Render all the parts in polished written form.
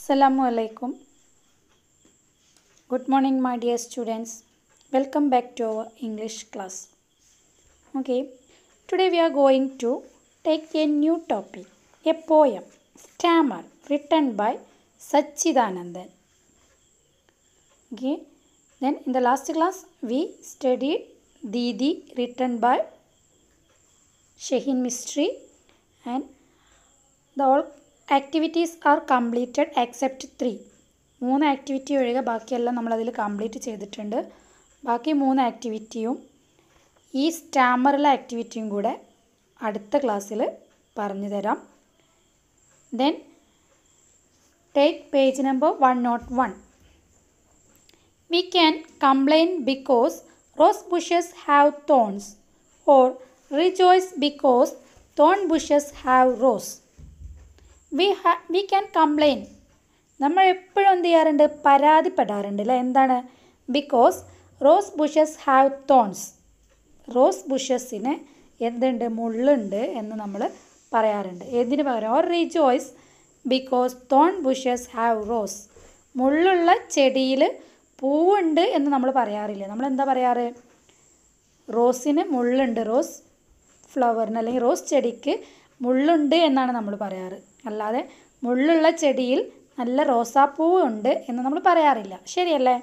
Assalamu alaikum. Good morning, my dear students. Welcome back to our English class. Okay, today we are going to take a new topic, a poem, Stammer, written by Sachidanandan. Okay, then in the last class we studied Didi, written by Shaheen Mistry, and the all activities are completed except 3. 3 activity ഒഴികെ ബാക്കിയെല്ലാം നമ്മളതിൽ complete ചെയ്തിട്ടുണ്ട്. ബാക്കി 3 ആക്ടിവിറ്റിയും ഈ സ്റ്റാമറിലെ ആക്ടിവിറ്റിയും കൂടെ അടുത്ത ക്ലാസ്സിൽ പറഞ്ഞു തരാം. Then take page number 101. We can complain because rose bushes have thorns, or rejoice because thorn bushes have rose. We can complain. നമ്മൾ എപ്പോഴും എന്ത് ചെയ്യാറുണ്ട്? പരാതിപ്പെടാറുണ്ട് അല്ലേ? എന്താണ്? Because rose bushes have thorns. Rose ബുഷസിന് എന്തുണ്ട്? മുള്ളുണ്ട് എന്ന് നമ്മൾ പറയാറുണ്ട്. എന്തിന് പകരം? Or rejoice because thorn bushes have rose. മുള്ളുള്ള ചെടിയിൽ പൂവുണ്ട് എന്ന് നമ്മൾ പറയാറില്ല. നമ്മൾ എന്താ പറയാറ്? റോസിന് മുള്ളുണ്ട്, റോസ് ഫ്ലവറിന് അല്ലെങ്കിൽ റോസ് ചെടിക്ക് മുള്ളുണ്ട് എന്നാണ് നമ്മൾ പറയാറ്. അല്ലാതെ മുള്ളുള്ള ചെടിയിൽ നല്ല റോസാപ്പൂവ് ഉണ്ട് എന്ന് നമ്മൾ പറയാറില്ല. ശരിയല്ലേ?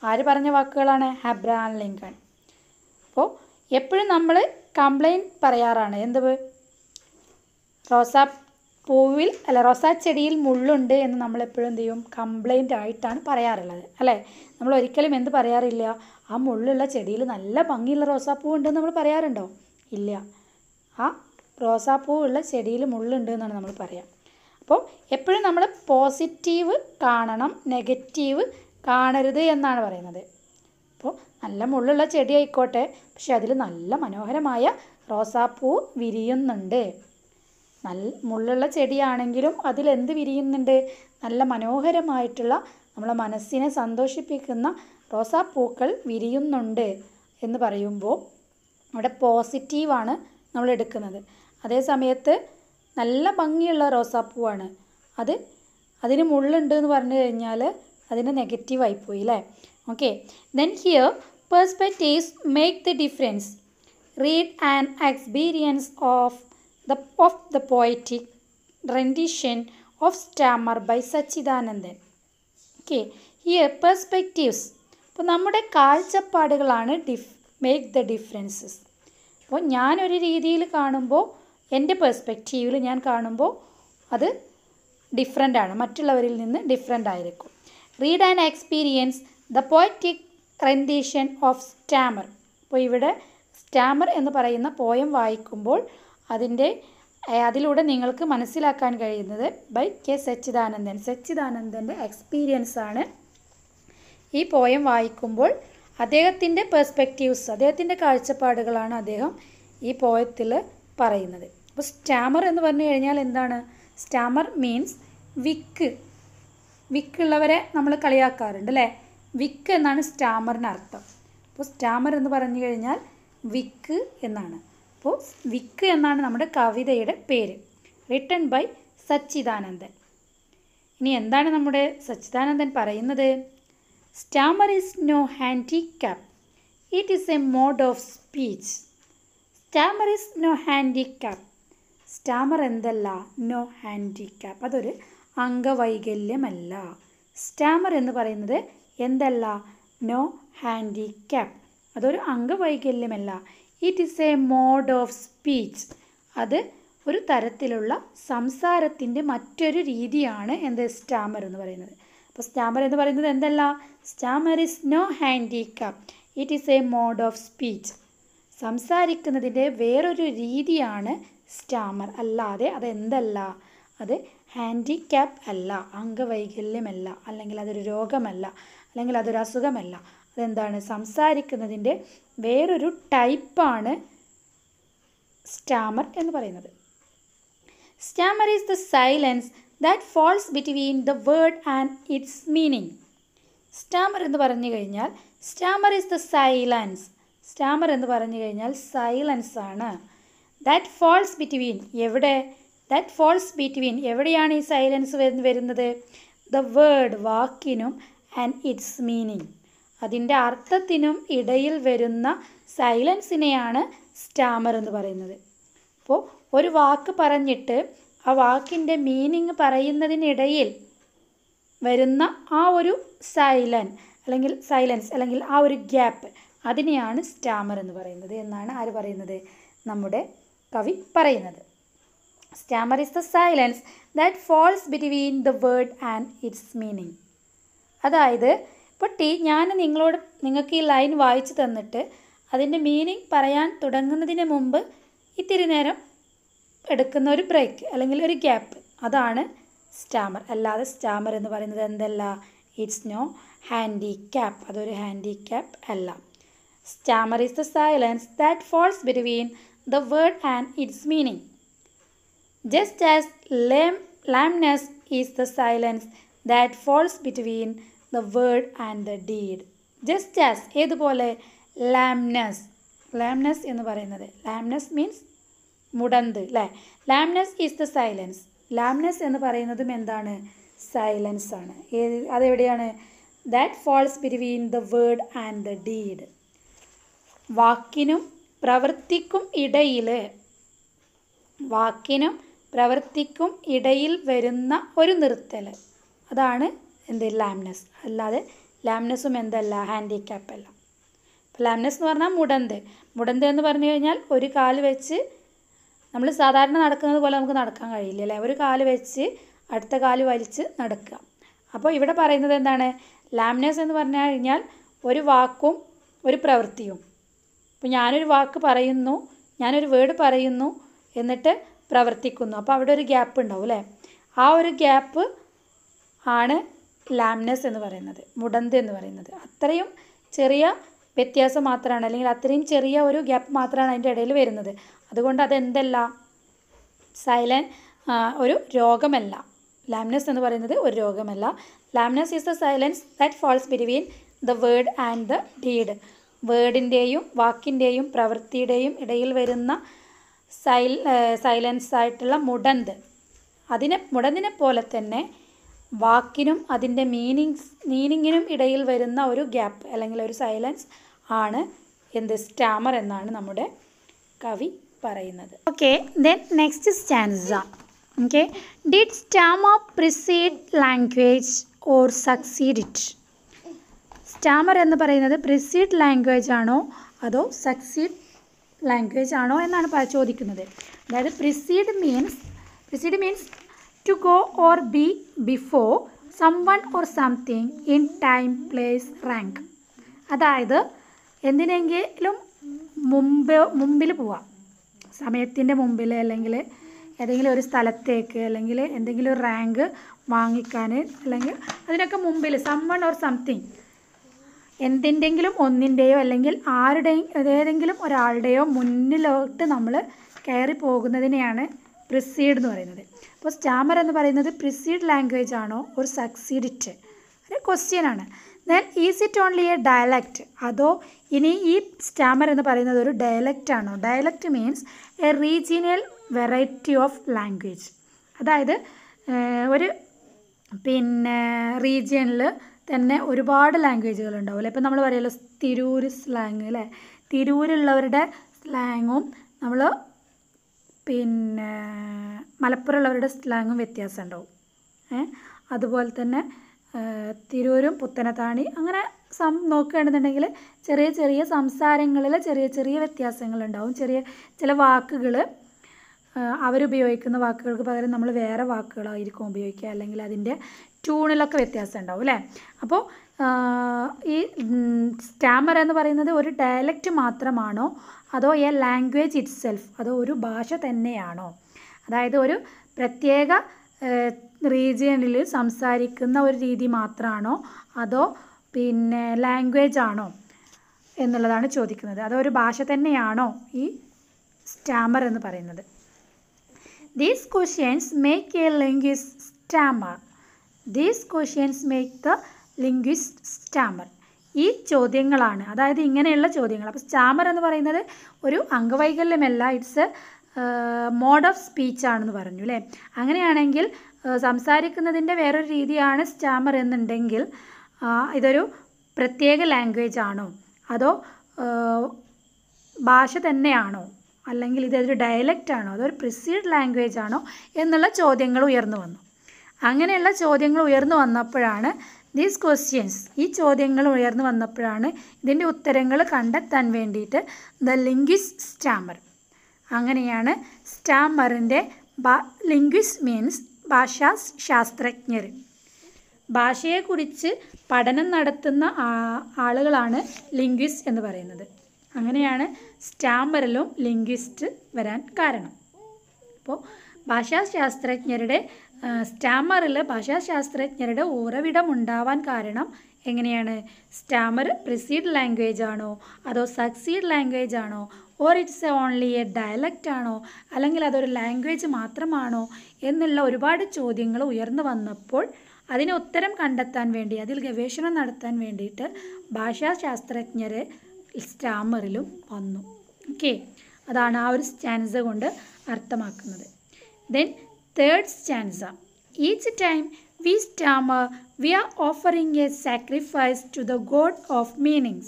ആര് പറഞ്ഞ വാക്കുകളാണ്? Abraham Lincoln. അപ്പോൾ എപ്പോഴും നമ്മൾ കംപ്ലൈൻറ്റ് പറയാറാണ്. എന്ത്? റോസാപ്പൂവിൽ അല്ല റോസാ ചെടിയിൽ മുള്ളുണ്ട് എന്ന് നമ്മളെപ്പോഴും എന്ത് ചെയ്യും? കംപ്ലൈൻ്റ് ആയിട്ടാണ് പറയാറുള്ളത് അല്ലേ? നമ്മൾ ഒരിക്കലും എന്ത് പറയാറില്ല? ആ മുള്ളുള്ള ചെടിയിൽ നല്ല ഭംഗിയുള്ള റോസാപ്പൂ ഉണ്ടെന്ന് നമ്മൾ പറയാറുണ്ടോ? ഇല്ല. ആ റോസാപ്പൂവുള്ള ചെടിയിൽ മുള്ളുണ്ട് എന്നാണ് നമ്മൾ പറയാം. അപ്പോൾ എപ്പോഴും നമ്മൾ പോസിറ്റീവ് കാണണം, നെഗറ്റീവ് കാണരുത് എന്നാണ് പറയുന്നത്. അപ്പോൾ നല്ല മുള്ളുള്ള ചെടി ആയിക്കോട്ടെ, പക്ഷെ അതിൽ നല്ല മനോഹരമായ റോസാപ്പൂ വിരിയുന്നുണ്ട്. നല്ല മുള്ളുള്ള ചെടിയാണെങ്കിലും അതിലെന്ത് വിരിയുന്നുണ്ട്? നല്ല മനോഹരമായിട്ടുള്ള നമ്മളെ മനസ്സിനെ സന്തോഷിപ്പിക്കുന്ന റോസാപ്പൂക്കൾ വിരിയുന്നുണ്ട് എന്ന് പറയുമ്പോൾ അവിടെ പോസിറ്റീവാണ് നമ്മൾ എടുക്കുന്നത്. അതേ സമയത്ത് നല്ല ഭംഗിയുള്ള റോസാപ്പൂവാണ്, അതിന് മുള്ളുണ്ട് എന്ന് പറഞ്ഞു കഴിഞ്ഞാൽ അതിന് നെഗറ്റീവായിപ്പോയി അല്ലേ? Okay, then here perspectives make the difference. Read and experience of the poetic rendition of stammer by Satchidanandan. Okay, here perspectives. അപ്പോൾ നമ്മുടെ കാഴ്ചപ്പാടുകളാണ് മേക്ക് ദ ഡിഫറൻസസ്. അപ്പോൾ ഞാനൊരു രീതിയിൽ കാണുമ്പോൾ എൻ്റെ പെർസ്പെക്റ്റീവിൽ ഞാൻ കാണുമ്പോൾ അത് ഡിഫറെൻ്റ് ആണ്, മറ്റുള്ളവരിൽ നിന്ന് ഡിഫറെൻ്റ് ആയിരിക്കും. Read and experience the poetic rendition of stammer. അപ്പോൾ ഇവിടെ സ്റ്റാമർ എന്ന് പറയുന്ന പോയം വായിക്കുമ്പോൾ അതിലൂടെ നിങ്ങൾക്ക് മനസ്സിലാക്കാൻ കഴിയുന്നത് ബൈ കെ സച്ചിദാനന്ദൻ. സച്ചിദാനന്ദൻ്റെ എക്സ്പീരിയൻസ് ആണ് ഈ പോയം വായിക്കുമ്പോൾ അദ്ദേഹത്തിൻ്റെ പെർസ്പെക്റ്റീവ്സ്, അദ്ദേഹത്തിൻ്റെ കാഴ്ചപ്പാടുകളാണ് അദ്ദേഹം ഈ പോയത്തിൽ പറയുന്നത്. അപ്പോൾ സ്റ്റാമർ എന്ന് പറഞ്ഞു കഴിഞ്ഞാൽ എന്താണ്? സ്റ്റാമർ മീൻസ് വിക്കുള്ളവരെ നമ്മൾ കളിയാക്കാറുണ്ട് അല്ലേ? വിക്ക് എന്നാണ് സ്റ്റാമറിന് അർത്ഥം. അപ്പോൾ സ്റ്റാമർ എന്ന് പറഞ്ഞു കഴിഞ്ഞാൽ വിക്ക് എന്നാണ്. അപ്പോൾ വിക്ക് എന്നാണ് നമ്മുടെ കവിതയുടെ പേര്. Written by Sachidanandan. ഇനി എന്താണ് നമ്മുടെ സച്ചിദാനന്ദൻ പറയുന്നത്? Stammer is no handicap. It is a mode of speech. Stammer is no handicap. Stammer എന്തല്ല? No handicap. അതൊരു അംഗവൈകല്യമല്ല. സ്റ്റാമർ എന്ന് പറയുന്നത് എന്തല്ല? No handicap. അതൊരു അംഗവൈകല്യമല്ല. It is a mode of speech. അത് ഒരു തരത്തിലുള്ള സംസാരത്തിൻ്റെ മറ്റൊരു രീതിയാണ് എന്ത്? സ്റ്റാമർ എന്ന് പറയുന്നത്. അപ്പോൾ സ്റ്റാമർ എന്ന് പറയുന്നത് എന്തല്ല? Stammer is no handicap. It is a mode of speech. സംസാരിക്കുന്നതിൻ്റെ വേറൊരു രീതിയാണ് സ്റ്റാമർ. അല്ലാതെ അതെന്തല്ല? അത് ഹാൻഡിക്യാപ്പ് അല്ല, അംഗവൈകല്യമല്ല, അല്ലെങ്കിൽ അതൊരു രോഗമല്ല, അല്ലെങ്കിൽ അതൊരു അസുഖമല്ല. അതെന്താണ്? സംസാരിക്കുന്നതിൻ്റെ വേറൊരു ടൈപ്പാണ് സ്റ്റാമർ എന്ന് പറയുന്നത്. Stammer is the silence that falls between the word and its meaning. Stammer എന്ന് പറഞ്ഞു കഴിഞ്ഞാൽ സ്റ്റാമർ ഈസ് ദ സൈലൻസ്. സ്റ്റാമർ എന്ന് പറഞ്ഞു കഴിഞ്ഞാൽ സൈലൻസ് ആണ്. ദാറ്റ് ഫാൾസ് ബിറ്റ്വീൻ എവിടെ? ദാറ്റ് ഫോൾസ് ബിറ്റ്വീൻ, എവിടെയാണ് ഈ സൈലൻസ് വരുന്നത്? ദ വേർഡ്, വാക്കിനും ആൻഡ് ഇറ്റ്സ് മീനിങ്, അതിൻ്റെ അർത്ഥത്തിനും ഇടയിൽ വരുന്ന സൈലൻസിനെയാണ് സ്റ്റാമർ എന്ന് പറയുന്നത്. അപ്പോൾ ഒരു വാക്ക് പറഞ്ഞിട്ട് ആ വാക്കിൻ്റെ മീനിങ് പറയുന്നതിനിടയിൽ വരുന്ന ആ ഒരു സൈലൻസ് അല്ലെങ്കിൽ ആ ഒരു ഗ്യാപ്പ്, അതിനെയാണ് സ്റ്റാമർ എന്ന് പറയുന്നത് എന്നാണ് ആര് പറയുന്നത്? നമ്മുടെ കവി പറയുന്നത്. Stammer is the silence that falls between the word and its meaning. അതായത് ഇപ്പോൾ ഞാൻ നിങ്ങൾക്ക് ഈ ലൈൻ വായിച്ചു തന്നിട്ട് അതിൻ്റെ മീനിങ് പറയാൻ തുടങ്ങുന്നതിന് മുമ്പ് ഇത്തിരി നേരം എടുക്കുന്ന ഒരു ബ്രേക്ക് അല്ലെങ്കിൽ ഒരു ഗ്യാപ്പ്, അതാണ് സ്റ്റാമർ. അല്ലാതെ സ്റ്റാമർ എന്ന് പറയുന്നത് എന്തല്ല, ഇറ്റ്സ് നോ ഹാൻഡിക്യാപ്പ്, അതൊരു ഹാൻഡിക്യാപ്പ് അല്ല. Stammer is the silence that falls between the word and its meaning. Just as lameness is the silence that falls between the word and the deed. Just as ഏതുപോലെ lameness എന്ന് പറയുന്നത്, lameness means മുടന്ത് അല്ലേ. lameness is the silence. lameness എന്ന് പറയുന്നതും എന്താണ്? Silence ആണ്. അതെവിടെയാണ്? that falls between the word and the deed. വാക്കിനും പ്രവൃത്തിക്കും ഇടയിൽ വരുന്ന ഒരു നിർത്തൽ, അതാണ് എന്ത്? ലാംനെസ്. അല്ലാതെ ലാംനെസ്സും എന്തല്ല? ഹാൻഡിക്യാപ്പ് അല്ല. അപ്പോൾ ലാംനെസ് എന്ന് പറഞ്ഞാൽ മുടന്ത് എന്ന് പറഞ്ഞു കഴിഞ്ഞാൽ ഒരു കാല് വെച്ച് നമ്മൾ സാധാരണ നടക്കുന്നത് പോലെ നമുക്ക് നടക്കാൻ കഴിയില്ല അല്ലേ, ഒരു കാല് വെച്ച് അടുത്ത കാല് വലിച്ച് നടക്കുക. അപ്പോൾ ഇവിടെ പറയുന്നത് എന്താണ്? ലാംനെസ് എന്ന് പറഞ്ഞു കഴിഞ്ഞാൽ ഒരു വാക്കും ഒരു പ്രവൃത്തിയും. ഇപ്പോൾ ഞാനൊരു വാക്ക് പറയുന്നു, ഞാനൊരു വേർഡ് പറയുന്നു, എന്നിട്ട് പ്രവർത്തിക്കുന്നു, അപ്പോൾ അവിടെ ഒരു ഗ്യാപ്പ് ഉണ്ടാവും അല്ലേ. ആ ഒരു ഗ്യാപ്പ് ആണ് ലാംനെസ് എന്ന് പറയുന്നത്, മുടന്ത് എന്ന് പറയുന്നത്. അത്രയും ചെറിയ വ്യത്യാസം മാത്രമാണ്, അല്ലെങ്കിൽ അത്രയും ചെറിയ ഒരു ഗ്യാപ്പ് മാത്രമാണ് അതിൻ്റെ ഇടയിൽ വരുന്നത്. അതുകൊണ്ട് അതെന്തല്ല? ഒരു രോഗമല്ല. ലാംനെസ് എന്ന് പറയുന്നത് ഒരു രോഗമല്ല. Lameness is the silence that falls between the word and the deed. വേർഡിൻ്റെയും വാക്കിൻ്റെയും പ്രവൃത്തിയുടെയും ഇടയിൽ വരുന്ന സൈലൻസ് ആയിട്ടുള്ള മുടന്തിനെ പോലെ തന്നെ വാക്കിനും അതിൻ്റെ മീനിങ്ങിനും ഇടയിൽ വരുന്ന ഒരു ഗ്യാപ്പ് അല്ലെങ്കിൽ ഒരു സൈലൻസ് ആണ് സ്റ്റാമർ എന്നാണ് നമ്മുടെ കവി പറയുന്നത്. Okay, then next stanza. Okay, did Starmer precede language or succeed it? Starmer എന്ന് പറയുന്നത് പ്രിസീഡ് ലാംഗ്വേജ് ആണോ അതോ സക്സീഡ് ലാംഗ്വേജ് ആണോ എന്നാണ് ചോദിക്കുന്നത്. അതായത് precede means to go or be before someone or something in time, place, rank. അതായത് എന്തിനെങ്കിലും മുമ്പിൽ പോവാം, സമയത്തിൻ്റെ മുമ്പിൽ, അല്ലെങ്കിൽ ഏതെങ്കിലും ഒരു സ്ഥലത്തേക്ക്, അല്ലെങ്കിൽ എന്തെങ്കിലും ഒരു റാങ്ക് വാങ്ങിക്കാൻ, അല്ലെങ്കിൽ അതിനൊക്കെ മുമ്പിൽ സംവൺ ഓർ സംതിങ്, എന്തിൻ്റെങ്കിലും ഒന്നിൻ്റെയോ അല്ലെങ്കിൽ ഏതെങ്കിലും ഒരാളുടെയോ മുന്നിലോട്ട് നമ്മൾ കയറി പോകുന്നതിനെയാണ് പ്രിസീഡ് എന്ന് പറയുന്നത്. അപ്പോൾ സ്റ്റാമർ എന്ന് പറയുന്നത് പ്രിസീഡ് ലാംഗ്വേജ് ആണോ ഒരു സക്സീഡ് ഇറ്റ്? ഒരു ക്വസ്റ്റ്യൻ ആണ്. Then is it only A dialect? അതോ ഇനി ഈ സ്റ്റാമർ എന്ന് പറയുന്നത് ഒരു ഡയലക്റ്റ് ആണോ? Dialect means A regional variety of language. അതായത് ഒരു റീജിയണിൽ തന്നെ ഒരുപാട് ലാംഗ്വേജുകൾ ഉണ്ടാവും അല്ലേ. ഇപ്പം നമ്മൾ പറയുമല്ലോ തിരൂർ സ്ലാങ് അല്ലേ, തിരൂരുള്ളവരുടെ സ്ലാങ്ങും നമ്മൾ മലപ്പുറമുള്ളവരുടെ സ്ലാങ്ങും വ്യത്യാസം ഉണ്ടാവും. അതുപോലെ തന്നെ തിരൂരും പുത്തനത്താണി അങ്ങനെ നോക്കുകയാണെന്നുണ്ടെങ്കിൽ ചെറിയ ചെറിയ സംസാരങ്ങളിൽ ചെറിയ ചെറിയ വ്യത്യാസങ്ങളുണ്ടാവും. ചില വാക്കുകൾ അവരുപയോഗിക്കുന്ന വാക്കുകൾക്ക് പകരം നമ്മൾ വേറെ വാക്കുകളായിരിക്കും ഉപയോഗിക്കുക, അല്ലെങ്കിൽ അതിൻ്റെ ട്യൂണിലൊക്കെ വ്യത്യാസം ഉണ്ടാവും അല്ലേ. അപ്പോൾ ഈ സ്റ്റാമർ എന്ന് പറയുന്നത് ഒരു ഡയലക്റ്റ് മാത്രമാണോ അതോ എ ലാംഗ്വേജ് ഇറ്റ് സെൽഫ്, അതോ ഒരു ഭാഷ തന്നെയാണോ? അതായത് ഒരു പ്രത്യേക റീജിയണിൽ സംസാരിക്കുന്ന ഒരു രീതി മാത്രമാണോ അതോ ലാംഗ്വേജ് ആണോ എന്നുള്ളതാണ് ചോദിക്കുന്നത്. അതോ ഒരു ഭാഷ തന്നെയാണോ ഈ സ്റ്റാമർ എന്ന് പറയുന്നത്? These questions make a linguist stammer. These questions make the linguist stammer. ഈ ചോദ്യങ്ങളാണ്, അതായത് ഇങ്ങനെയുള്ള ചോദ്യങ്ങൾ. അപ്പോൾ സ്റ്റാമർ എന്ന് പറയുന്നത് ഒരു അംഗവൈകല്യമല്ല, ഇറ്റ്സ് മോഡ് ഓഫ് സ്പീച്ച് ആണെന്ന് പറഞ്ഞു അല്ലേ. അങ്ങനെയാണെങ്കിൽ സംസാരിക്കുന്നതിൻ്റെ വേറൊരു രീതിയാണ് സ്റ്റാമർ എന്നുണ്ടെങ്കിൽ ഇതൊരു പ്രത്യേക ലാംഗ്വേജ് ആണോ, അതോ ഭാഷ തന്നെയാണോ, അല്ലെങ്കിൽ ഇതൊരു ഡയലക്റ്റ് ആണോ, അതൊരു പ്രിസീഡ് ലാംഗ്വേജ് ആണോ എന്നുള്ള ചോദ്യങ്ങൾ ഉയർന്നു വന്നു. അങ്ങനെയുള്ള ചോദ്യങ്ങൾ ഉയർന്നു വന്നപ്പോഴാണ് ദീസ് ക്വസ്റ്റ്യൻസ്, ഈ ചോദ്യങ്ങൾ ഉയർന്നു വന്നപ്പോഴാണ് ഇതിൻ്റെ ഉത്തരങ്ങൾ കണ്ടെത്താൻ വേണ്ടിയിട്ട് ദ ലിംഗ്വിസ്റ്റ് സ്റ്റാമർ, അങ്ങനെയാണ് സ്റ്റാമറിൻ്റെ ലിംഗ്വിസ്റ്റ് മീൻസ് ഭാഷാശാസ്ത്രജ്ഞർ, ഭാഷയെക്കുറിച്ച് പഠനം നടത്തുന്ന ആളുകളാണ് ലിംഗ്വിസ്റ്റ് എന്ന് പറയുന്നത്. അങ്ങനെയാണ് സ്റ്റാമറിലും ലിംഗ്വിസ്റ്റ് വരാൻ കാരണം. അപ്പോൾ ഭാഷാശാസ്ത്രജ്ഞരുടെ സ്റ്റാമറിൽ ഭാഷാശാസ്ത്രജ്ഞരുടെ ഉറവിടം ഉണ്ടാവാൻ കാരണം എങ്ങനെയാണ്, സ്റ്റാമർ പ്രിസീഡ് ലാംഗ്വേജ് ആണോ, അതോ സക്സീഡ് ലാംഗ്വേജ് ആണോ, or it's only A dialect ആണോ, അല്ലെങ്കിൽ അതൊരു ലാംഗ്വേജ് മാത്രമാണോ എന്നുള്ള ഒരുപാട് ചോദ്യങ്ങൾ ഉയർന്നു വന്നപ്പോൾ അതിന് ഉത്തരം കണ്ടെത്താൻ വേണ്ടി, അതിൽ ഗവേഷണം നടത്താൻ വേണ്ടിയിട്ട് ഭാഷാശാസ്ത്രജ്ഞർ സ്റ്റാമറിലും വന്നു. ഓക്കെ, അതാണ് ആ ഒരു സ്റ്റാൻസ കൊണ്ട് അർത്ഥമാക്കുന്നത്. Then third stanza, each time we stammer, we are offering a sacrifice to the god of meanings.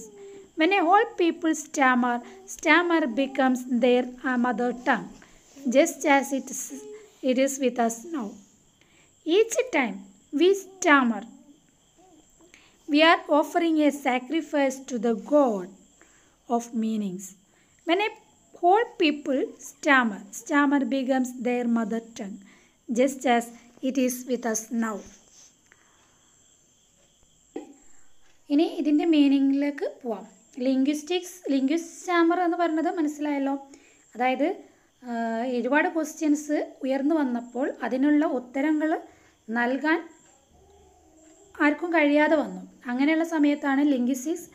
When a whole people stammer, stammer becomes their mother tongue, just as it is with us now. Each time we stammer, we are offering a sacrifice to the god of meanings. When a whole people stammer, stammer becomes their mother tongue, just as it is with us now. ഇനി ഇതിൻ്റെ മീനിങ്ങിലേക്ക് പോവാം. Linguist Starmer എന്ന് പറയുന്നത് മനസ്സിലായല്ലോ. അതായത് ഒരുപാട് questions ഉയർന്നു വന്നപ്പോൾ അതിനുള്ള ഉത്തരങ്ങൾ നൽകാൻ ആർക്കും കഴിയാതെ വന്നു. അങ്ങനെയുള്ള സമയത്താണ് ലിംഗ്വിസ്റ്റിക്സ്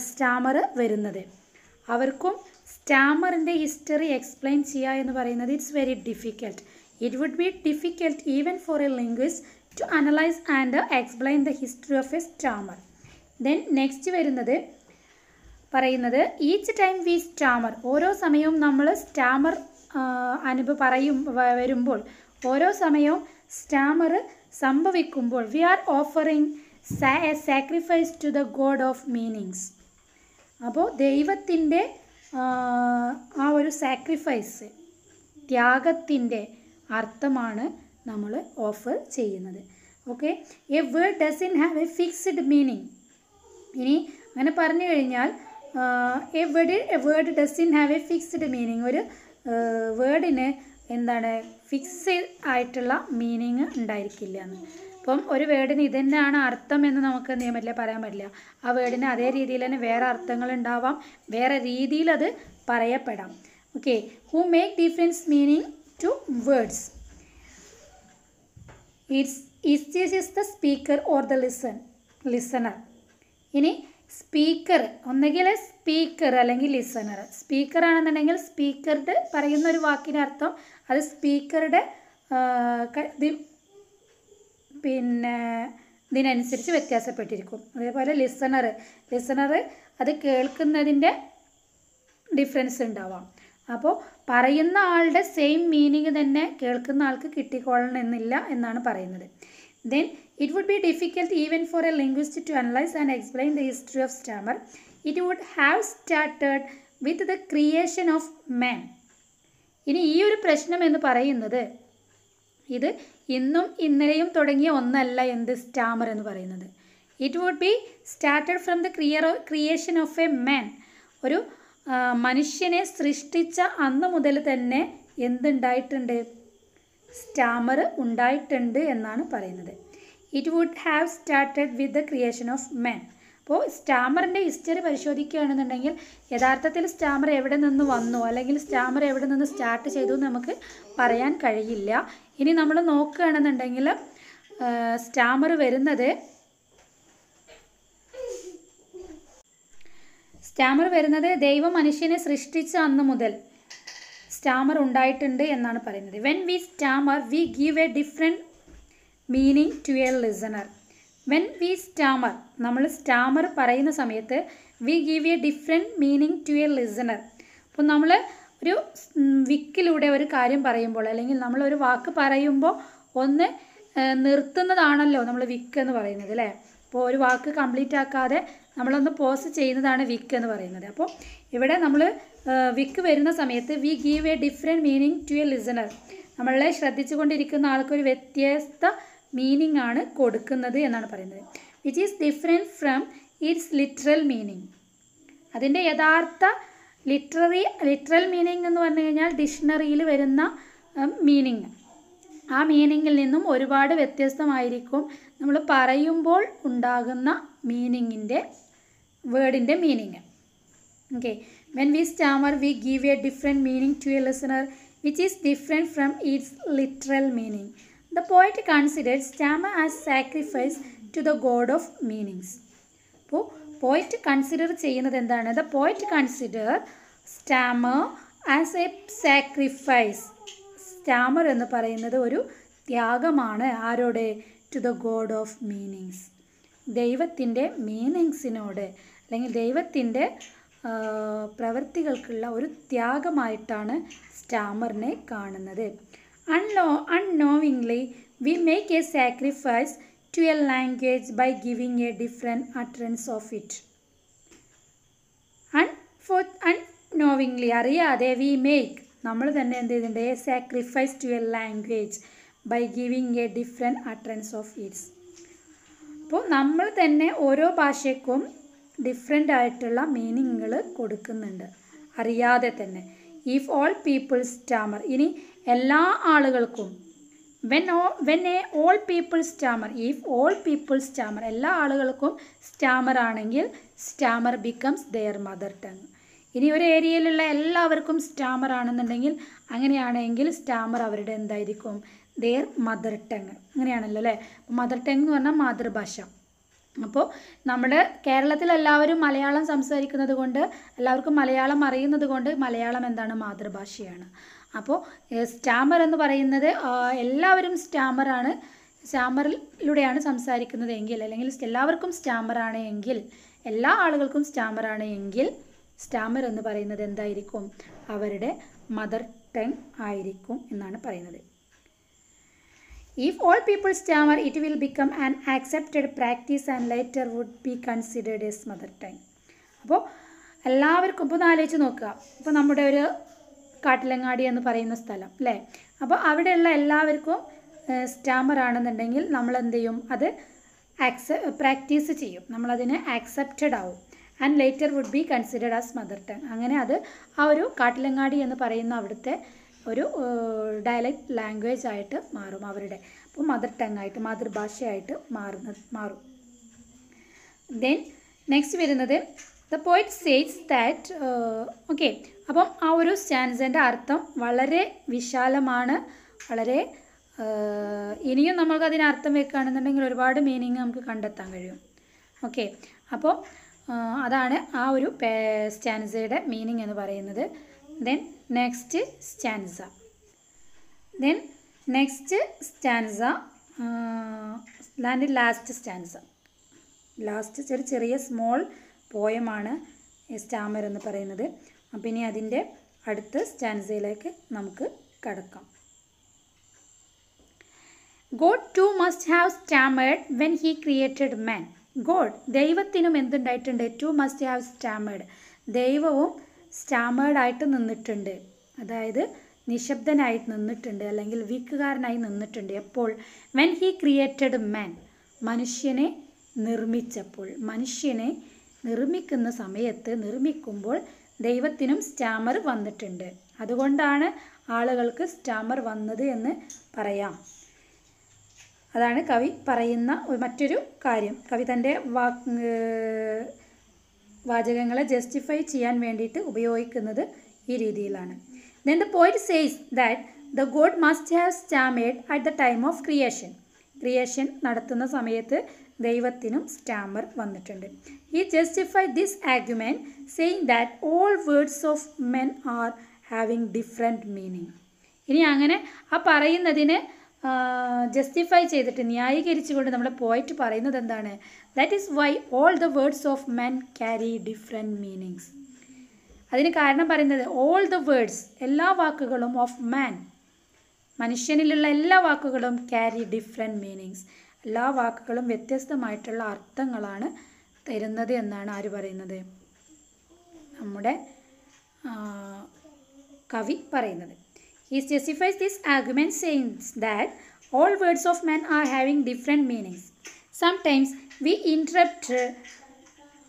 സ്റ്റാമർ വരുന്നത്. അവർക്കും സ്റ്റാമറിൻ്റെ ഹിസ്റ്ററി എക്സ്പ്ലെയിൻ ചെയ്യുക എന്ന് പറയുന്നത് it's very difficult. It would be difficult even for a linguist to analyze and explain the history of a stammer. Then next വരുന്നത് പറയുന്നത് ഈച്ച് ടൈം വി സ്റ്റാമർ, ഓരോ സമയവും നമ്മൾ സ്റ്റാമർ വരുമ്പോൾ, ഓരോ സമയവും സ്റ്റാമർ സംഭവിക്കുമ്പോൾ we are offering sacrifice to the god of meanings. അപ്പോൾ ദൈവത്തിൻ്റെ ആ ഒരു സാക്രിഫൈസ്, ത്യാഗത്തിൻ്റെ അർത്ഥമാണ് നമ്മൾ ഓഫർ ചെയ്യുന്നത്. Okay, A word doesn't have A fixed meaning. ഇനി അങ്ങനെ പറഞ്ഞു കഴിഞ്ഞാൽ A word doesn't have A fixed meaning, ഒരു വേർഡിന് എന്താണ് ഫിക്സ് ആയിട്ടുള്ള മീനിങ് ഉണ്ടായിരിക്കില്ല എന്ന്. അപ്പം ഒരു വേർഡിന് ഇതന്നെയാണ് അർത്ഥം എന്ന് നമുക്ക് എന്ത് ചെയ്യാൻ പറ്റില്ല, പറയാൻ പറ്റില്ല. ആ വേർഡിന് അതേ രീതിയിൽ തന്നെ വേറെ അർത്ഥങ്ങൾ ഉണ്ടാവാം, വേറെ രീതിയിൽ അത് പറയപ്പെടാം. Okay, who make difference meaning to words. Is the speaker or the listener. ഇനി സ്പീക്കർ, ഒന്നുകിൽ സ്പീക്കർ അല്ലെങ്കിൽ ലിസണർ. സ്പീക്കർ ആണെന്നുണ്ടെങ്കിൽ സ്പീക്കറുടെ പറയുന്ന ഒരു വാക്കിൻ്റെ അർത്ഥം അത് സ്പീക്കറുടെ പിന്നെ ഇതിനനുസരിച്ച് വ്യത്യാസപ്പെട്ടിരിക്കും. അതേപോലെ ലിസണർ അത് കേൾക്കുന്നതിൻ്റെ ഡിഫറൻസ് ഉണ്ടാവാം. അപ്പോൾ പറയുന്ന ആളുടെ സെയിം മീനിങ് തന്നെ കേൾക്കുന്ന ആൾക്ക് കിട്ടിക്കൊള്ളണം എന്നില്ല എന്നാണ് പറയുന്നത്. Then it would be difficult even for a linguist to analyse and explain the history of stammer. It would have started with the creation of man. ഇനി ഈ ഒരു പ്രശ്നം എന്ന് പറയുന്നത് ഇത് ഇന്നും ഇന്നലെയും തുടങ്ങിയ ഒന്നല്ല. എന്ത് സ്റ്റാമർ എന്ന് പറയുന്നത് it would be started from the creation of a man. ഒരു മനുഷ്യനെ സൃഷ്ടിച്ച അന്ന് മുതൽ തന്നെ എന്തുണ്ടായിട്ടുണ്ട്, സ്റ്റാമർ ഉണ്ടായിട്ടുണ്ട് എന്നാണ് പറയുന്നത്. It would have started with the creation of man. അപ്പോൾ സ്റ്റാമറിൻ്റെ ഹിസ്റ്ററി പരിശോധിക്കുകയാണെന്നുണ്ടെങ്കിൽ യഥാർത്ഥത്തിൽ സ്റ്റാമർ എവിടെ നിന്ന് വന്നു അല്ലെങ്കിൽ സ്റ്റാമർ എവിടെ നിന്ന് സ്റ്റാർട്ട് ചെയ്തു എന്ന് നമുക്ക് പറയാൻ കഴിയില്ല. ഇനി നമ്മൾ നോക്കുകയാണെന്നുണ്ടെങ്കിൽ സ്റ്റാമർ വരുന്നത് ദൈവം മനുഷ്യനെ സൃഷ്ടിച്ച അന്ന് മുതൽ സ്റ്റാമർ ഉണ്ടായിട്ടുണ്ട് എന്നാണ് പറയുന്നത്. When we stammer we give a different meaning to a listener. When we stammer, നമ്മൾ സ്റ്റാമർ പറയുന്ന സമയത്ത് we give a different meaning to a listener. അപ്പോൾ നമ്മൾ ഒരു വിക്കിലൂടെ ഒരു കാര്യം പറയുമ്പോൾ അല്ലെങ്കിൽ നമ്മളൊരു വാക്ക് പറയുമ്പോൾ ഒന്ന് നിർത്തുന്നതാണല്ലോ നമ്മൾ വിക്ക് എന്ന് പറയുന്നത് അല്ലേ. അപ്പോൾ ഒരു വാക്ക് കംപ്ലീറ്റ് ആക്കാതെ നമ്മളൊന്ന് പോസ് ചെയ്യുന്നതാണ് വിക്ക് എന്ന് പറയുന്നത്. അപ്പോൾ ഇവിടെ നമ്മൾ വിക്ക് വരുന്ന സമയത്ത് we give a different meaning to a listener. നമ്മളെ ശ്രദ്ധിച്ചു കൊണ്ടിരിക്കുന്ന ആൾക്കൊരു വ്യത്യസ്ത മീനിങ് ആണ് കൊടുക്കുന്നത് എന്നാണ് പറയുന്നത്. Which is different from its literal meaning. അതിൻ്റെ യഥാർത്ഥ ലിറ്ററൽ മീനിങ് എന്ന് പറഞ്ഞു കഴിഞ്ഞാൽ ഡിക്ഷണറിയിൽ വരുന്ന മീനിങ്. ആ മീനിങ്ങിൽ നിന്നും ഒരുപാട് വ്യത്യസ്തമായിരിക്കും നമ്മൾ പറയുമ്പോൾ ഉണ്ടാകുന്ന മീനിങ്ങിൻ്റെ വേർഡിൻ്റെ meaning. Okay, when we stammer we give a different meaning to a listener which is different from its literal meaning. The poet considered stammer as sacrifice to the god of meanings. അപ്പോൾ poet consider ചെയ്യുന്നത് എന്താണ്? The poet consider stammer as a sacrifice. Stammer എന്ന് പറയുന്നത് ഒരു ത്യാഗമാണ്. ആരോടെ? To the god of meanings. ദൈവത്തിൻ്റെ മീനിങ്സിനോട് അല്ലെങ്കിൽ ദൈവത്തിൻ്റെ പ്രവൃത്തികൾക്കുള്ള ഒരു ത്യാഗമായിട്ടാണ് സ്റ്റാമറിനെ കാണുന്നത്. Unknowingly we make a sacrifice to a language by giving a different utterance of it. Unknowingly അറിയാതെ we make നമ്മൾ തന്നെ എന്ത് ചെയ്തിട്ടുണ്ട്? a sacrifice to a language by giving a different utterance of it. അപ്പോൾ നമ്മൾ തന്നെ ഓരോ ഭാഷയ്ക്കും ഡിഫറെൻ്റ് ആയിട്ടുള്ള മീനിങ്ങുകൾ കൊടുക്കുന്നുണ്ട് അറിയാതെ തന്നെ. ഇഫ് ഓൾ പീപ്പിൾ സ്റ്റാമർ, ഇനി എല്ലാ ആളുകൾക്കും when all people stammer, if all people stammer, എല്ലാ ആളുകൾക്കും സ്റ്റാമർ ആണെങ്കിൽ Starmer becomes their mother tongue. ഇനി ഒരു ഏരിയയിലുള്ള എല്ലാവർക്കും സ്റ്റാമർ ആണെന്നുണ്ടെങ്കിൽ അങ്ങനെയാണെങ്കിൽ സ്റ്റാമർ അവരുടെ എന്തായിരിക്കും? their mother tongue. അങ്ങനെയാണല്ലോ അല്ലേ. മദർ ടങ് എന്ന് പറഞ്ഞാൽ മാതൃഭാഷ. അപ്പോൾ നമ്മുടെ കേരളത്തിൽ എല്ലാവരും മലയാളം സംസാരിക്കുന്നത് കൊണ്ട് എല്ലാവർക്കും മലയാളം അറിയുന്നത് കൊണ്ട് മലയാളം എന്താണ്? മാതൃഭാഷയാണ്. അപ്പോൾ സ്റ്റാമർ എന്ന് പറയുന്നത് എല്ലാവരും സ്റ്റാമറാണ്, സ്റ്റാമറിലൂടെയാണ് സംസാരിക്കുന്നത് എങ്കിൽ അല്ലെങ്കിൽ എല്ലാവർക്കും സ്റ്റാമറാണ് എങ്കിൽ എല്ലാ ആളുകൾക്കും സ്റ്റാമറാണ് എങ്കിൽ സ്റ്റാമർ എന്ന് പറയുന്നത് എന്തായിരിക്കും? അവരുടെ മദർ ടങ് ആയിരിക്കും എന്നാണ് പറയുന്നത്. If all people stammer, it will become an accepted practice and later would be considered as mother tongue. അപ്പോൾ എല്ലാവർക്കും ഇപ്പോൾ ഒന്ന് ആലോചിച്ച് നോക്കുക. ഇപ്പോൾ നമ്മുടെ ഒരു കാട്ടിലങ്ങാടി എന്ന് പറയുന്ന സ്ഥലം അല്ലേ. അപ്പോൾ അവിടെയുള്ള എല്ലാവർക്കും സ്റ്റാമർ ആണെന്നുണ്ടെങ്കിൽ നമ്മൾ എന്ത് ചെയ്യും? അത് പ്രാക്ടീസ് ചെയ്യും, നമ്മളതിന് ആക്സെപ്റ്റഡ് ആവും. And later would be considered as mother tongue. അങ്ങനെ അത് ആ ഒരു കാട്ടിലങ്ങാടി എന്ന് പറയുന്ന അവിടുത്തെ ഒരു ഡയലക്റ്റ് ലാംഗ്വേജ് ആയിട്ട് മാറും അവരുടെ. അപ്പോൾ മദർ ടങ് ആയിട്ട് മാതൃഭാഷയായിട്ട് മാറും. ദെൻ നെക്സ്റ്റ് വരുന്നത് the poet says that okay. അപ്പം ആ ഒരു സ്റ്റാൻസൻ്റെ അർത്ഥം വളരെ വിശാലമാണ്, വളരെ ഇനിയും നമ്മൾക്ക് അതിന് അർത്ഥം വെക്കുകയാണെന്നുണ്ടെങ്കിൽ ഒരുപാട് മീനിങ് നമുക്ക് കണ്ടെത്താൻ കഴിയും. ഓക്കെ, അപ്പോൾ അതാണ് ആ ഒരു സ്റ്റാൻസയുടെ മീനിങ് എന്ന് പറയുന്നത്. ദെൻ നെക്സ്റ്റ് സ്റ്റാൻസ ലാസ്റ്റ് ഒരു ചെറിയ സ്മോൾ പോയമാണ് സ്റ്റാമർ എന്ന് പറയുന്നത്. അപ്പം ഇനി അതിൻ്റെ അടുത്ത സ്റ്റാൻസയിലേക്ക് നമുക്ക് കടക്കാം. God too must have stammered when he created man. God, ദൈവത്തിനും എന്തുണ്ടായിട്ടുണ്ട്? Too must have stammered. ദൈവവും സ്റ്റാമേഡ് ആയിട്ട് നിന്നിട്ടുണ്ട്, അതായത് നിശബ്ദനായിട്ട് നിന്നിട്ടുണ്ട് അല്ലെങ്കിൽ വീക്കുകാരനായി നിന്നിട്ടുണ്ട്. എപ്പോൾ? വെൻ ഹി ക്രിയേറ്റഡ് മാൻ, മനുഷ്യനെ നിർമ്മിച്ചപ്പോൾ. മനുഷ്യനെ നിർമ്മിക്കുന്ന സമയത്ത് നിർമ്മിക്കുമ്പോൾ ദൈവത്തിനും സ്റ്റാമർ വന്നിട്ടുണ്ട്. അതുകൊണ്ടാണ് ആളുകൾക്ക് സ്റ്റാമർ വന്നത് എന്ന് പറയാം. അതാണ് കവി പറയുന്ന മറ്റൊരു കാര്യം. കവി തൻ്റെ വാചകങ്ങളെ ജസ്റ്റിഫൈ ചെയ്യാൻ വേണ്ടിയിട്ട് ഉപയോഗിക്കുന്നത് ഈ രീതിയിലാണ്. Then the poet says that the God must have stammered at the time of creation. Creation നടത്തുന്ന സമയത്ത് ദൈവത്തിനും സ്റ്റാമർ വന്നിട്ടുണ്ട്. He justified this argument saying that all words of men are having different meaning. ഇനി അങ്ങനെ ആ പറയുന്നതിന് justify ചെയ്തിട്ട് ന്യായീകരിച്ചുകൊണ്ട് നമ്മുടെ പോയിറ്റ് പറയുന്നത് എന്താണ്? That is why all the words of men carry different meanings. അതിന് കാരണം പറയുന്നത് ഓൾ ദ വേർഡ്സ്, എല്ലാ വാക്കുകളും ഓഫ് മാൻ, മനുഷ്യനിലുള്ള എല്ലാ വാക്കുകളും ക്യാരി ഡിഫറെൻറ്റ് മീനിങ്സ്, എല്ലാ വാക്കുകളും വ്യത്യസ്തമായിട്ടുള്ള അർത്ഥങ്ങളാണ് തരുന്നത് എന്നാണ് ആര് പറയുന്നത്? നമ്മുടെ കവി പറയുന്നത്. He justifies this argument saying that all words of man are having different meanings. Sometimes we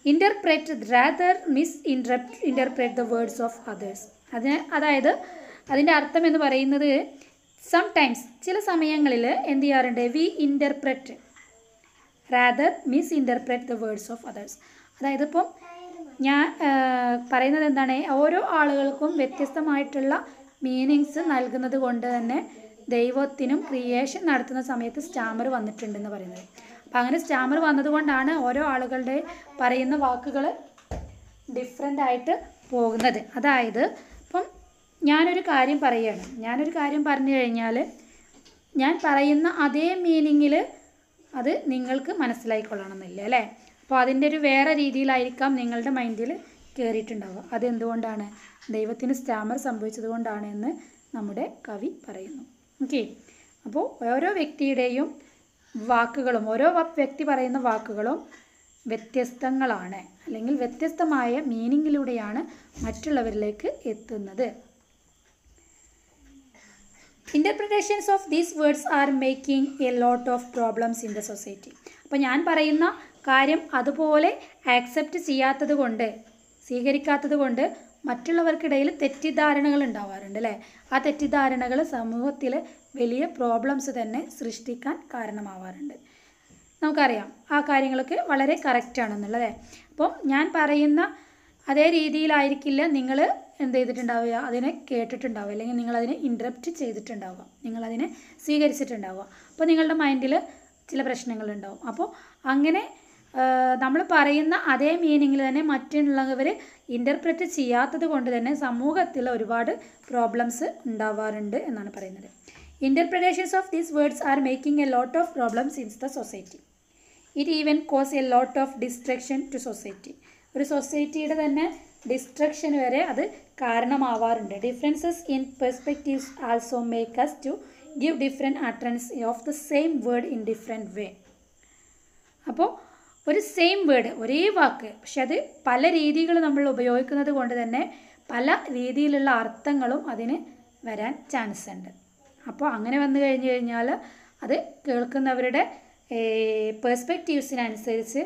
interpret rather misinterpret the words of others. അതായത് അതിൻ്റെ അർത്ഥം എന്ന് പറയുന്നത് സംടൈംസ്, ചില സമയങ്ങളിൽ എന്ത് ചെയ്യാറുണ്ട്? We interpret rather misinterpret the words of others. അതായത് ഇപ്പം ഞാൻ പറയുന്നത് എന്താണ്? ഓരോ ആളുകൾക്കും വ്യത്യസ്തമായിട്ടുള്ള മീനിങ്സ് നൽകുന്നത് കൊണ്ട് തന്നെ ദൈവത്തിനും ക്രിയേഷൻ നടത്തുന്ന സമയത്ത് സ്റ്റാമർ വന്നിട്ടുണ്ടെന്ന് പറയുന്നത്. അപ്പം അങ്ങനെ സ്റ്റാമർ വന്നതുകൊണ്ടാണ് ഓരോ ആളുകളുടെ പറയുന്ന വാക്കുകൾ ഡിഫറെൻ്റ് ആയിട്ട് പോകുന്നത്. അതായത് ഇപ്പം ഞാനൊരു കാര്യം പറയുകയാണ്, ഞാനൊരു കാര്യം പറഞ്ഞു കഴിഞ്ഞാൽ ഞാൻ പറയുന്ന അതേ മീനിങ്ങിൽ അത് നിങ്ങൾക്ക് മനസ്സിലായിക്കൊള്ളണമെന്നില്ല അല്ലേ? അപ്പോൾ അതിൻ്റെ ഒരു വേറെ രീതിയിലായിരിക്കാം നിങ്ങളുടെ മൈൻഡിൽ കയറിയിട്ടുണ്ടാവുക. അതെന്തുകൊണ്ടാണ്? ദൈവത്തിന് സ്റ്റാമർ സംഭവിച്ചത് കൊണ്ടാണ് എന്ന് നമ്മുടെ കവി പറയുന്നു. ഓക്കെ, അപ്പോൾ ഓരോ വ്യക്തിയുടെയും വാക്കുകളും ഓരോ വ്യക്തി പറയുന്ന വാക്കുകളും വ്യത്യസ്തങ്ങളാണ്, അല്ലെങ്കിൽ വ്യത്യസ്തമായ മീനിങ്ങിലൂടെയാണ് മറ്റുള്ളവരിലേക്ക് എത്തുന്നത്. Interpretations of these words are making a lot of problems in the society. അപ്പോൾ ഞാൻ പറയുന്ന കാര്യം അതുപോലെ ആക്സെപ്റ്റ് ചെയ്യാത്തത് കൊണ്ട്, സ്വീകരിക്കാത്തത് കൊണ്ട് മറ്റുള്ളവർക്കിടയിൽ തെറ്റിദ്ധാരണകൾ ഉണ്ടാവാറുണ്ട് അല്ലേ? ആ തെറ്റിദ്ധാരണകൾ സമൂഹത്തിൽ വലിയ പ്രോബ്ലംസ് തന്നെ സൃഷ്ടിക്കാൻ കാരണമാവാറുണ്ട്. നമുക്കറിയാം ആ കാര്യങ്ങളൊക്കെ വളരെ കറക്റ്റാണെന്നുള്ളത്. അപ്പം ഞാൻ പറയുന്ന അതേ രീതിയിലായിരിക്കില്ല നിങ്ങൾ എന്ത് ചെയ്തിട്ടുണ്ടാവുക? അതിനെ കേട്ടിട്ടുണ്ടാവുക, അല്ലെങ്കിൽ നിങ്ങളതിനെ ഇൻറ്ററപ്റ്റ് ചെയ്തിട്ടുണ്ടാവുക, നിങ്ങളതിനെ സ്വീകരിച്ചിട്ടുണ്ടാവുക. അപ്പോൾ നിങ്ങളുടെ മൈൻഡിൽ ചില പ്രശ്നങ്ങളുണ്ടാവും. അപ്പോൾ അങ്ങനെ നമ്മൾ പറയുന്ന അതേ മീനിങ്ങിൽ തന്നെ മറ്റുള്ളവർ ഇൻ്റർപ്രറ്റ് ചെയ്യാത്തത് കൊണ്ട് തന്നെ സമൂഹത്തിൽ ഒരുപാട് പ്രോബ്ലംസ് ഉണ്ടാവാറുണ്ട് എന്നാണ് പറയുന്നത്. Interpretations of these words are making a lot of problems in the society. It even cause a lot of destruction to society. ഒരു സൊസൈറ്റിയുടെ തന്നെ ഡിസ്ട്രക്ഷൻ വരെ അത് കാരണമാവാറുണ്ട്. Differences in perspectives also make us to give different utterances of the same word in different way. അപ്പോൾ ഒരു same word, ഒരേ വാക്ക്, പക്ഷെ അത് പല രീതികൾ നമ്മൾ ഉപയോഗിക്കുന്നത് കൊണ്ട് തന്നെ പല രീതിയിലുള്ള അർത്ഥങ്ങളും അതിന് വരാൻ ചാൻസ് ഉണ്ട്. അപ്പോൾ അങ്ങനെ വന്നു കഴിഞ്ഞു കഴിഞ്ഞാൽ അത് കേൾക്കുന്നവരുടെ പെർസ്പെക്റ്റീവ്സിനനുസരിച്ച്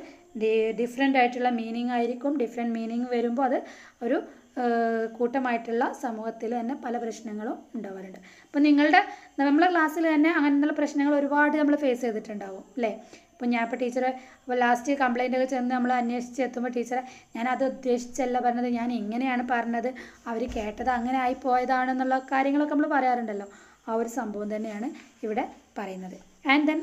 ഡിഫറെൻ്റ് ആയിട്ടുള്ള മീനിങ് ആയിരിക്കും. ഡിഫറെൻറ്റ് മീനിങ് വരുമ്പോൾ അത് ഒരു കൂട്ടമായിട്ടുള്ള സമൂഹത്തിൽ തന്നെ പല പ്രശ്നങ്ങളും ഉണ്ടാവാറുണ്ട്. അപ്പോൾ നമ്മളെ ക്ലാസ്സിൽ തന്നെ അങ്ങനെയുള്ള പ്രശ്നങ്ങൾ ഒരുപാട് നമ്മൾ ഫേസ് ചെയ്തിട്ടുണ്ടാവും അല്ലേ? അപ്പോൾ ഞാൻ ഇപ്പോൾ ടീച്ചറെ ലാസ്റ്റ് കംപ്ലൈൻ്റൊക്കെ ചെന്ന് നമ്മൾ അന്വേഷിച്ച് എത്തുമ്പോൾ ടീച്ചറെ ഞാനത് ഉദ്ദേശിച്ചല്ല പറഞ്ഞത്, ഞാൻ ഇങ്ങനെയാണ് പറഞ്ഞത്, അവർ കേട്ടത് അങ്ങനെ ആയിപ്പോയതാണെന്നുള്ള കാര്യങ്ങളൊക്കെ നമ്മൾ പറയാറുണ്ടല്ലോ. ആ ഒരു സംഭവം തന്നെയാണ് ഇവിടെ പറയുന്നത്. And then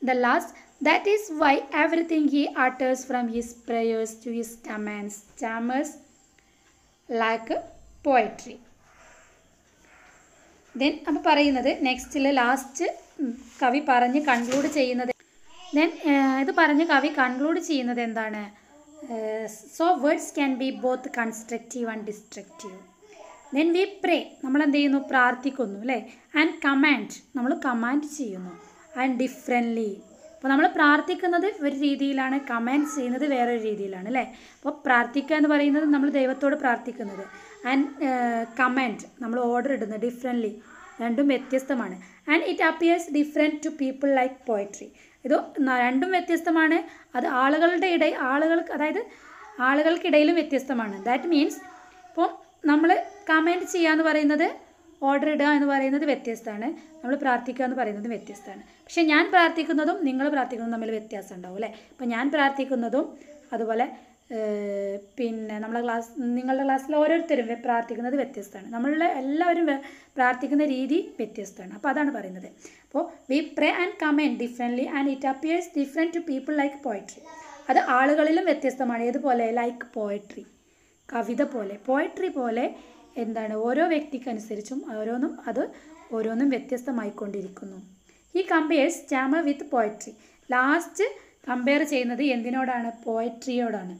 the last, that is why everything he utters from his prayers to his commands stammers like poetry. then അപ്പോൾ പറയുന്നത് നെക്സ്റ്റിൽ ലാസ്റ്റ് കവി പറഞ്ഞ് കൺക്ലൂഡ് ചെയ്യുന്നത്, then ഇത് പറഞ്ഞ് കവി കൺക്ലൂഡ് ചെയ്യുന്നത് എന്താണ്? so words can be both constructive and destructive. then we pray, നമ്മൾ എന്ത് ചെയ്യുന്നു? പ്രാർത്ഥിക്കുന്നു അല്ലേ? and command, നമ്മൾ കമാൻഡ് ചെയ്യുന്നു. ആൻഡ് ഡിഫറെൻ്റ്ലി, അപ്പോൾ നമ്മൾ പ്രാർത്ഥിക്കുന്നത് ഒരു രീതിയിലാണ്, കമാൻഡ് ചെയ്യുന്നത് വേറൊരു രീതിയിലാണ് അല്ലേ? അപ്പോൾ പ്രാർത്ഥിക്കുക എന്ന് പറയുന്നത് നമ്മൾ ദൈവത്തോട് പ്രാർത്ഥിക്കുന്നത്, ആൻഡ് കമാൻഡ് നമ്മൾ ഓർഡർ ഇടുന്നത് ഡിഫറെൻ്റ്ലി, രണ്ടും വ്യത്യസ്തമാണ്. And it appears different to people like poetry. ഇത് രണ്ടും വ്യത്യസ്തമാണ്. അത് ആളുകൾക്കിടയിലും വ്യത്യസ്തമാണ്. ദാറ്റ് മീൻസ് ഇപ്പോൾ നമ്മൾ കമാൻഡ് ചെയ്യുക എന്ന് പറയുന്നത്, ഓർഡർ ഇടുക എന്ന് പറയുന്നത് വ്യത്യസ്തമാണ്, നമ്മൾ പ്രാർത്ഥിക്കുക എന്ന് പറയുന്നത് വ്യത്യസ്തമാണ്. പക്ഷേ ഞാൻ പ്രാർത്ഥിക്കുന്നതും നിങ്ങൾ പ്രാർത്ഥിക്കുന്നതും തമ്മിൽ വ്യത്യാസം ഉണ്ടാവും അല്ലേ? അപ്പോൾ ഞാൻ പ്രാർത്ഥിക്കുന്നതും അതുപോലെ പിന്നെ നിങ്ങളുടെ ക്ലാസ്സിൽ ഓരോരുത്തരും പ്രാർത്ഥിക്കുന്നത് വ്യത്യസ്തമാണ്. നമ്മളുടെ എല്ലാവരും പ്രാർത്ഥിക്കുന്ന രീതി വ്യത്യസ്തമാണ്. അപ്പോൾ അതാണ് പറയുന്നത്. അപ്പോൾ we pray and command differently and it appears different to people like poetry. അത് ആളുകളിലും വ്യത്യസ്തമാണ്. ഏതുപോലെ? ലൈക്ക് പോയട്രി, കവിത പോലെ, പോയട്രി പോലെ എന്താണ്? ഓരോ വ്യക്തിക്കനുസരിച്ചും ഓരോന്നും വ്യത്യസ്തമായിക്കൊണ്ടിരിക്കുന്നു. ഈ compares Starmer with poetry. Last compare ചെയ്യുന്നത് എന്തിനോടാണ്? പോയട്രിയോടാണ്.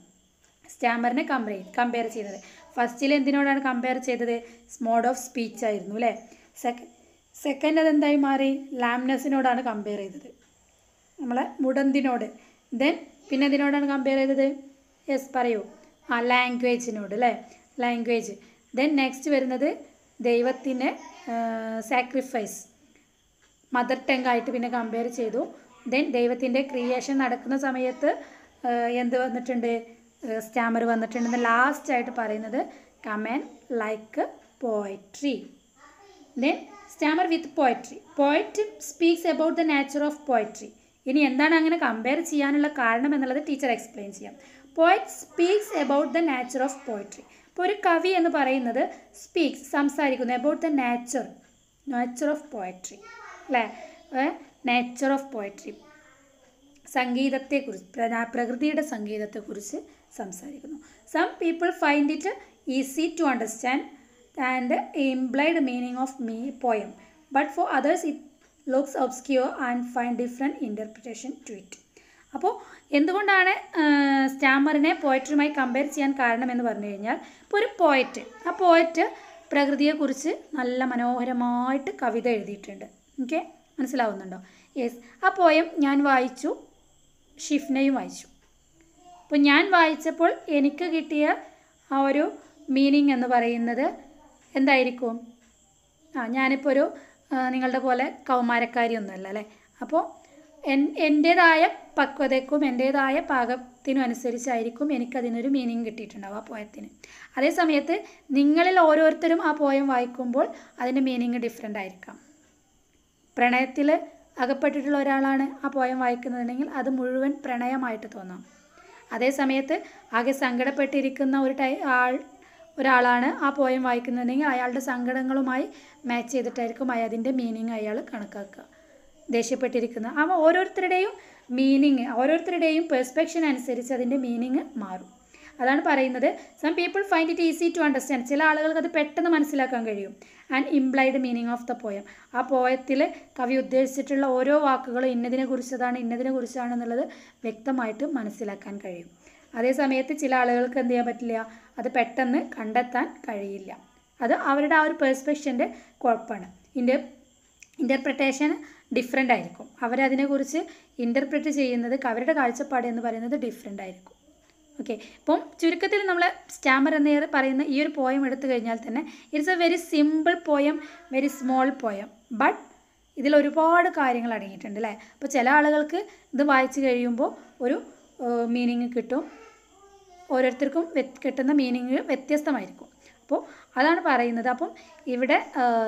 സ്റ്റാമറിനെ കമ്പയർ ചെയ്യുന്നത്. ഫസ്റ്റിൽ എന്തിനോടാണ് കമ്പയർ ചെയ്തത്? മോഡ് ഓഫ് സ്പീച്ച് ആയിരുന്നു അല്ലേ. സെക്കൻഡ് അതെന്തായി മാറി? ലാംനെസ്സിനോടാണ് കമ്പയർ ചെയ്തത്, നമ്മളെ മുടന്തിനോട്. ദെൻ പിന്നെ എന്തിനോടാണ് കമ്പയർ ചെയ്തത്? യെസ് പറയൂ. ലാംഗ്വേജിനോട് അല്ലേ, ലാംഗ്വേജ്. ദെൻ നെക്സ്റ്റ് വരുന്നത് ദൈവത്തിൻ്റെ സാക്രിഫൈസ്, മദർ ടങ് ആയിട്ട് പിന്നെ കമ്പയർ ചെയ്തു. ദെൻ ദൈവത്തിൻ്റെ ക്രിയേഷൻ നടക്കുന്ന സമയത്ത് എന്ത് വന്നിട്ടുണ്ട്? സ്റ്റാമർ വന്നിട്ടുണ്ടെന്ന് ലാസ്റ്റായിട്ട് പറയുന്നത് common like poetry. Then stammer with poetry. Poet speaks about the nature of poetry. ഇനി എന്താണ് അങ്ങനെ കമ്പയർ ചെയ്യാനുള്ള കാരണം എന്നുള്ളത് ടീച്ചർ എക്സ്പ്ലെയിൻ ചെയ്യാം. Poet speaks about the nature of poetry. ഇപ്പോൾ ഒരു കവി എന്ന് പറയുന്നത് സ്പീക്സ് സംസാരിക്കുന്നു about the nature of poetry അല്ലേ, നേച്ചർ ഓഫ് പോയട്രി, സംഗീതത്തെക്കുറിച്ച്, പ്രകൃതിയുടെ സംഗീതത്തെക്കുറിച്ച് സംസാരിക്കുന്നു. Some people find it easy to understand and implied meaning of poem, but for others it looks obscure and find different interpretation to it. അപ്പോൾ എന്തുകൊണ്ടാണ് സ്റ്റാമറിനെ പോയട്രിയുമായി compare ചെയ്യാൻ കാരണം എന്ന് പറഞ്ഞു കഴിഞ്ഞാൽ, ഇപ്പോൾ ഒരു പോയറ്റ്, ആ പോയറ്റ് പ്രകൃതിയെക്കുറിച്ച് നല്ല മനോഹരമായിട്ട് കവിത എഴുതിയിട്ടുണ്ട്. ഓക്കെ, മനസ്സിലാവുന്നുണ്ടോ? യെസ്. ആ പോയം ഞാൻ വായിച്ചു, ഷിഫ്നയും വായിച്ചു. അപ്പോൾ ഞാൻ വായിച്ചപ്പോൾ എനിക്ക് കിട്ടിയ ആ ഒരു മീനിങ് എന്ന് പറയുന്നത് എന്തായിരിക്കും? ഞാനിപ്പോൾ ഒരു നിങ്ങളുടെ പോലെ കൗമാരക്കാരിയൊന്നുമല്ല അല്ലേ. അപ്പോൾ എൻ്റേതായ പക്വതയ്ക്കും എൻ്റേതായ പാകത്തിനും അനുസരിച്ചായിരിക്കും എനിക്കതിനൊരു മീനിങ് കിട്ടിയിട്ടുണ്ടാവും ആ പോയത്തിന്. അതേ സമയത്ത് നിങ്ങളിൽ ഓരോരുത്തരും ആ പോയം വായിക്കുമ്പോൾ അതിൻ്റെ മീനിങ് ഡിഫറെൻ്റ് ആയിരിക്കാം. പ്രണയത്തിൽ അകപ്പെട്ടിട്ടുള്ള ഒരാളാണ് ആ പോയം വായിക്കുന്നതെങ്കിൽ അത് മുഴുവൻ പ്രണയമായിട്ട് തോന്നാം. അതേ സമയത്ത് ആകെ സങ്കടപ്പെട്ടിരിക്കുന്ന ഒരാളാണ് ആ പോയം വായിക്കുന്നതെങ്കിൽ അയാളുടെ സങ്കടങ്ങളുമായി മാച്ച് ചെയ്തിട്ടായിരിക്കും അതിൻ്റെ മീനിങ് അയാൾ കണക്കാക്കുക. ദേഷ്യപ്പെട്ടിരിക്കുന്ന ഓരോരുത്തരുടെയും മീനിങ്, ഓരോരുത്തരുടെയും പെർസ്പെക്ഷൻ അനുസരിച്ച് അതിൻ്റെ മീനിങ് മാറും. അതാണ് പറയുന്നത് some people find it easy to understand. ചില ആളുകൾക്ക് അത് പെട്ടെന്ന് മനസ്സിലാക്കാൻ കഴിയും. And implied meaning of the poem. ആ പോയത്തിൽ കവി ഉദ്ദേശിച്ചിട്ടുള്ള ഓരോ വാക്കുകളും ഇന്നതിനെ കുറിച്ചാണെന്നുള്ളത് വ്യക്തമായിട്ട് മനസ്സിലാക്കാൻ കഴിയും. അതേ സമയത്ത് ചില ആളുകൾക്ക് എന്ത് ചെയ്യാൻ പറ്റില്ല, അത് പെട്ടെന്ന് കണ്ടെത്താൻ കഴിയില്ല. അത് അവരുടെ ആ ഒരു പെർസ്പെക്ഷൻ്റെ കുഴപ്പമാണ്. ഇൻ്റർപ്രിട്ടേഷൻ ഡിഫറെൻ്റ് ആയിരിക്കും. അവരതിനെക്കുറിച്ച് ഇൻ്റർപ്രറ്റ് ചെയ്യുന്നത്, അവരുടെ കാഴ്ചപ്പാട് എന്ന് പറയുന്നത് ഡിഫറെൻ്റ് ആയിരിക്കും. ഓക്കെ, ഇപ്പം ചുരുക്കത്തിൽ നമ്മൾ സ്റ്റാമർ എന്ന് പറയുന്ന ഈ ഒരു പോയം എടുത്തു കഴിഞ്ഞാൽ തന്നെ it's A very simple poem, very small poem, but ഇതിൽ ഒരുപാട് കാര്യങ്ങൾ അടങ്ങിയിട്ടുണ്ട് അല്ലേ. അപ്പോൾ ചില ആളുകൾക്ക് ഇത് വായിച്ചു കഴിയുമ്പോൾ ഒരു മീനിങ് കിട്ടും, ഓരോരുത്തർക്കും കിട്ടുന്ന മീനിങ് വ്യത്യസ്തമായിരിക്കും. അപ്പോൾ അതാണ് പറയുന്നത്. അപ്പം ഇവിടെ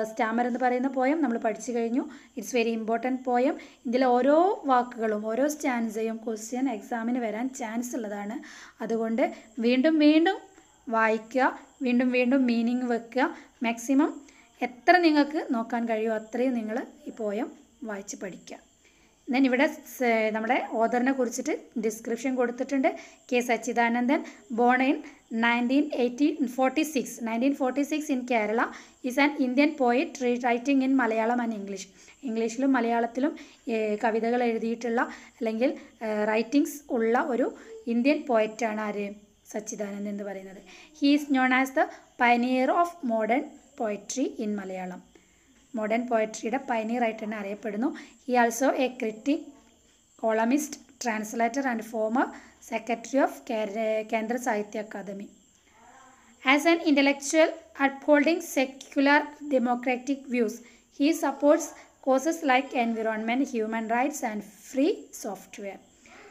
സ്റ്റാമർ എന്ന് പറയുന്ന പോയം നമ്മൾ പഠിച്ചു കഴിഞ്ഞു. It's very important poem. ഇതിലെ ഓരോ വാക്കുകളും ഓരോ സ്റ്റാൻസയും ക്വസ്റ്റ്യൻ എക്സാമിന് വരാൻ ചാൻസ് ഉള്ളതാണ്. അതുകൊണ്ട് വീണ്ടും വീണ്ടും വായിക്കുക, വീണ്ടും വീണ്ടും മീനിങ് വെക്കുക. മാക്സിമം എത്ര നിങ്ങൾക്ക് നോക്കാൻ കഴിയുമോ അത്രയും നിങ്ങൾ ഈ പോയം വായിച്ച് പഠിക്കുക. ദെൻ ഇവിടെ നമ്മുടെ ഓഥറിനെ കുറിച്ചിട്ട് ഡിസ്ക്രിപ്ഷൻ കൊടുത്തിട്ടുണ്ട്. K Sachidanandan, born in 1946 in Kerala, is an Indian poet writing in Malayalam and English. ഇംഗ്ലീഷിലും മലയാളത്തിലും കവിതകൾ എഴുതിയിട്ടുള്ള അല്ലെങ്കിൽ റൈറ്റിങ്സ് ഉള്ള ഒരു ഇന്ത്യൻ പോയറ്റാണ് ആര്? സച്ചിദാനന്ദൻ എന്ന് പറയുന്നത്. He is known as the pioneer of modern poetry in Malayalam. Modern പോയട്രിയുടെ പയനിയർ ആയിട്ട് തന്നെ അറിയപ്പെടുന്നു. He also a critic, columnist, translator and former secretary of Kendra Sahitya Akademi. As an intellectual upholding secular democratic views, he supports causes like environment, human rights and free software.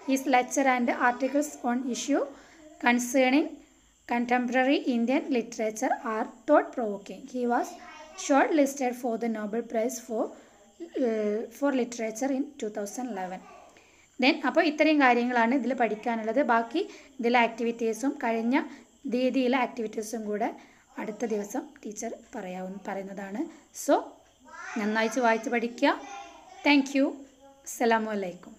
His lecture and articles on issue concerning contemporary Indian literature are thought-provoking. He was shortlisted for the Nobel Prize for Literature in 2011. Then അപ്പോൾ ഇത്രയും കാര്യങ്ങളാണ് ഇതിൽ പഠിക്കാനുള്ളത്. ബാക്കി ഇതിലെ ആക്ടിവിറ്റീസും കഴിഞ്ഞ രീതിയിലെ ആക്ടിവിറ്റീസും കൂടെ അടുത്ത ദിവസം ടീച്ചർ പറയുന്നതാണ്. സോ നന്നായിട്ട് വായിച്ച് പഠിക്കുക. Thank you. അസ്സലാമു അലൈക്കും.